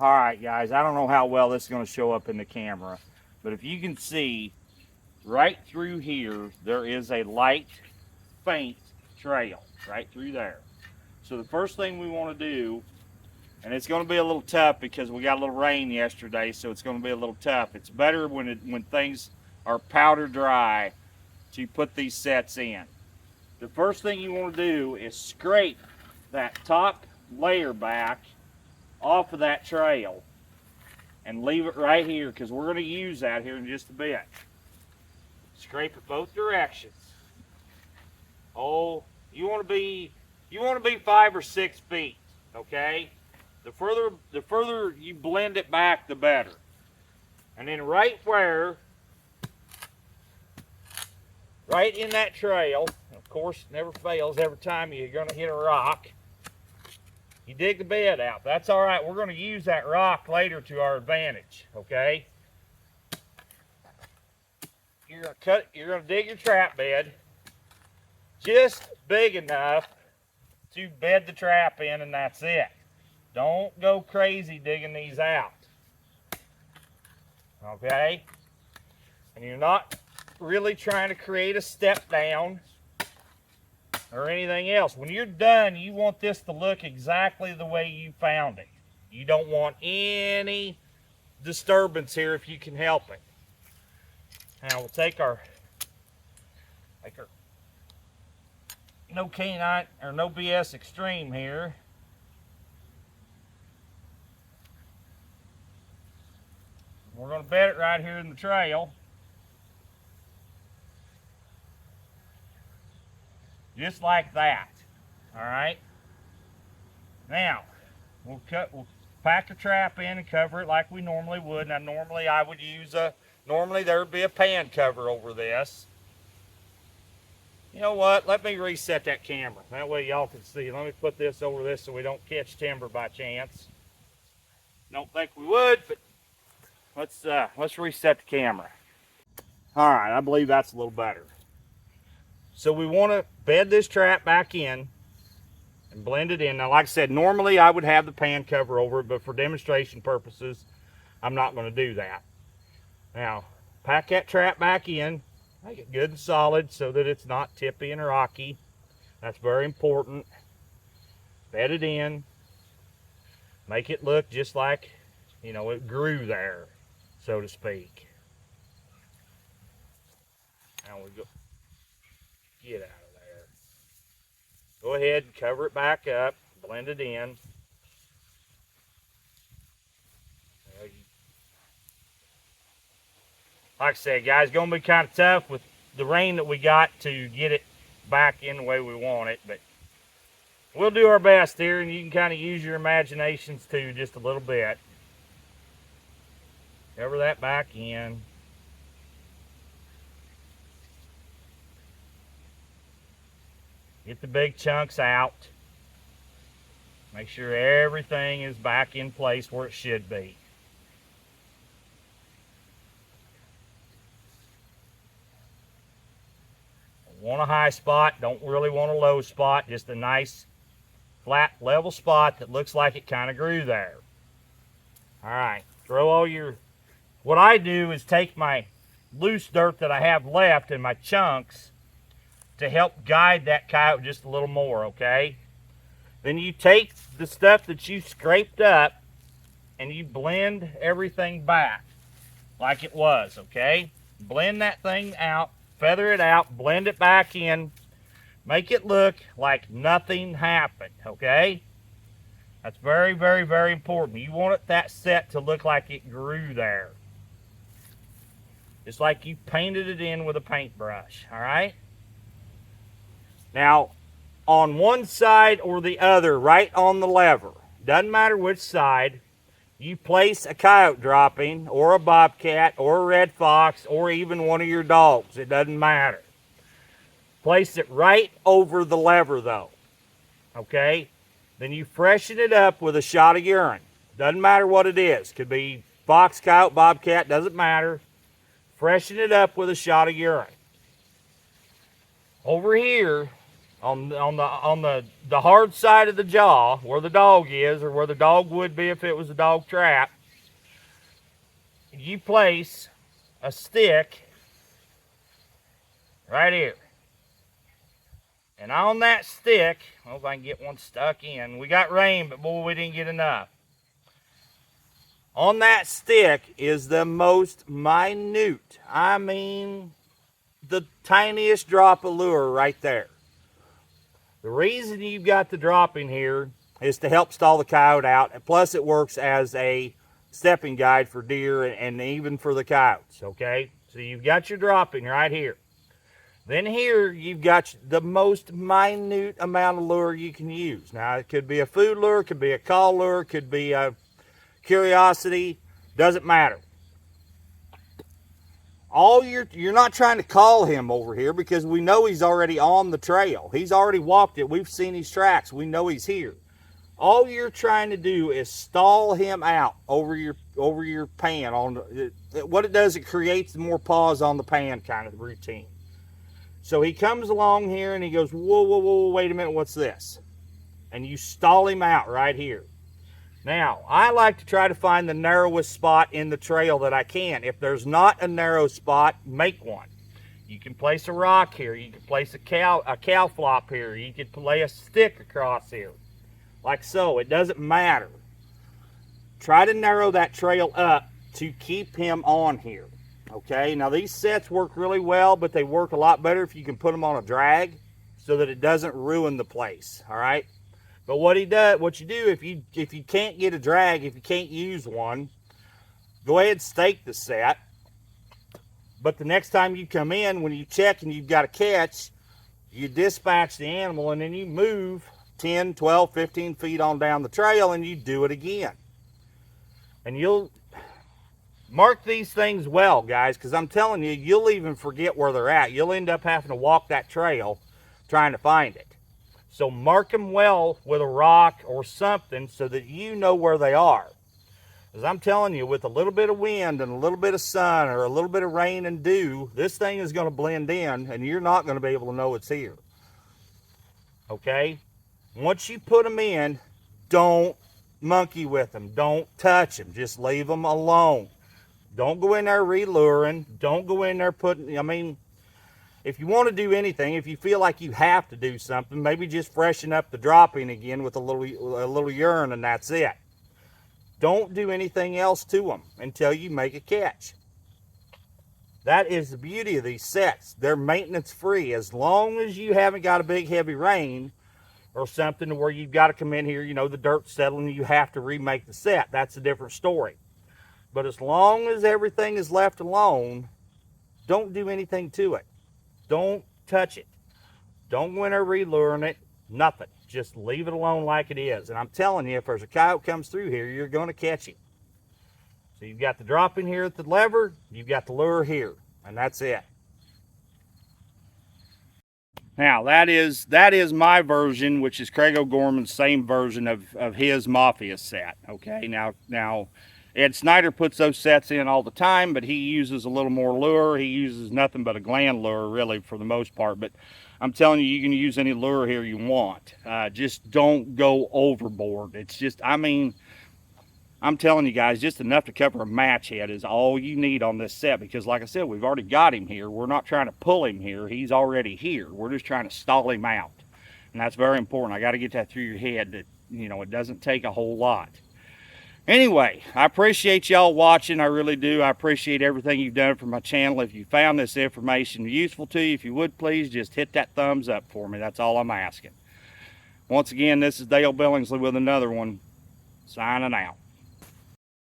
All right, guys, I don't know how well this is going to show up in the camera, but if you can see right through here, there is a light, faint trail right through there. So the first thing we want to do, and it's going to be a little tough because we got a little rain yesterday, so it's going to be a little tough. It's better when things are powder dry to put these sets in. The first thing you want to do is scrape that top layer back off of that trail and leave it right here because we're going to use that here in just a bit. Scrape it both directions. Oh, you want to be 5 or 6 feet, okay? The further you blend it back, the better. And then right in that trail, of course, never fails every time you're going to hit a rock. You dig the bed out. That's all right. We're going to use that rock later to our advantage, okay? You're going to dig your trap bed just big enough to bed the trap in, and that's it. Don't go crazy digging these out, okay? And you're not really trying to create a step down or anything else. When you're done, you want this to look exactly the way you found it. You don't want any disturbance here if you can help it. Now we'll take our no canine or no BS extreme here. We're going to bed it right here in the trail. Just like that. All right. Now we'll pack a trap in and cover it like we normally would. Now normally I would use normally there would be a pan cover over this. You know what? Let me reset that camera. That way y'all can see. Let me put this over this so we don't catch timber by chance. Don't think we would, but let's reset the camera. All right, I believe that's a little better. So we want to bed this trap back in and blend it in. Now, like I said, normally I would have the pan cover over it, but for demonstration purposes, I'm not going to do that. Now, pack that trap back in. Make it good and solid so that it's not tippy and rocky. That's very important. Bed it in. Make it look just like, you know, it grew there, so to speak. Now we go. Get out of there. Go ahead and cover it back up. Blend it in. Like I said, guys, it's going to be kind of tough with the rain that we got to get it back in the way we want it, but we'll do our best here, and you can kind of use your imaginations too just a little bit. Cover that back in. Get the big chunks out. Make sure everything is back in place where it should be. Want a high spot, don't really want a low spot, just a nice flat level spot that looks like it kind of grew there. All right, throw all your, what I do is take my loose dirt that I have left in my chunks to help guide that coyote just a little more, okay? Then you take the stuff that you scraped up and you blend everything back like it was, okay? Blend that thing out. Feather it out, blend it back in, make it look like nothing happened, okay? That's very, very, very important. You want that set to look like it grew there. Just like you painted it in with a paintbrush, all right? Now, on one side or the other, right on the lever, doesn't matter which side, you place a coyote dropping or a bobcat or a red fox or even one of your dogs. It doesn't matter. Place it right over the lever though. Okay? Then you freshen it up with a shot of urine. Doesn't matter what it is. Could be fox, coyote, bobcat, doesn't matter. Freshen it up with a shot of urine. Over here, on the hard side of the jaw, where the dog is, or where the dog would be if it was a dog trap, you place a stick right here. And on that stick, I hope I can get one stuck in. We got rain, but boy, we didn't get enough. On that stick is the most minute, I mean, the tiniest drop of lure right there. The reason you've got the drop in here is to help stall the coyote out, and plus it works as a stepping guide for deer and even for the coyotes, okay? So you've got your dropping right here. Then here you've got the most minute amount of lure you can use. Now it could be a food lure, it could be a call lure, it could be a curiosity, doesn't matter. You're not trying to call him over here because we know he's already on the trail. He's already walked it. We've seen his tracks. We know he's here. All you're trying to do is stall him out over your pan. What it does, it creates more pause on the pan kind of routine. So he comes along here and he goes, whoa, whoa, whoa, wait a minute, what's this? And you stall him out right here. Now, I like to try to find the narrowest spot in the trail that I can. If there's not a narrow spot, make one. You can place a rock here. You can place a cow flop here. You can lay a stick across here, like so. It doesn't matter. Try to narrow that trail up to keep him on here, okay? Now, these sets work really well, but they work a lot better if you can put them on a drag so that it doesn't ruin the place, all right? But what you do, if you can't get a drag, if you can't use one, go ahead and stake the set. But the next time you come in, when you check and you've got a catch, you dispatch the animal and then you move 10, 12, 15 feet on down the trail and you do it again. And you'll mark these things well, guys, because I'm telling you, you'll even forget where they're at. You'll end up having to walk that trail trying to find it. So mark them well with a rock or something so that you know where they are. As I'm telling you, with a little bit of wind and a little bit of sun or a little bit of rain and dew, this thing is going to blend in and you're not going to be able to know it's here. Okay? Once you put them in, don't monkey with them. Don't touch them. Just leave them alone. Don't go in there reluring. Don't go in there if you want to do anything, if you feel like you have to do something, maybe just freshen up the dropping again with a little urine and that's it. Don't do anything else to them until you make a catch. That is the beauty of these sets. They're maintenance free as long as you haven't got a big heavy rain or something where you've got to come in here, the dirt's settling and you have to remake the set. That's a different story. But as long as everything is left alone, don't do anything to it. Don't touch it. Don't go in there reluring it. Nothing. Just leave it alone like it is. And I'm telling you, if there's a coyote comes through here, you're going to catch him. So you've got the drop in here at the lever. You've got the lure here. And that's it. Now, that is my version, which is Craig O'Gorman's same version of his Mafia set. Okay, now Ed Snyder puts those sets in all the time, but he uses a little more lure. He uses nothing but a gland lure, really, for the most part. But I'm telling you, you can use any lure here you want. Just don't go overboard. It's just, I'm telling you guys, just enough to cover a match head is all you need on this set. Because like I said, we've already got him here. We're not trying to pull him here. He's already here. We're just trying to stall him out. And that's very important. I got to get that through your head that, it doesn't take a whole lot. Anyway, I appreciate y'all watching. I really do. I appreciate everything you've done for my channel. If you found this information useful to you, if you would please just hit that thumbs up for me. That's all I'm asking. Once again, this is Dale Billingsley with another one. Signing out.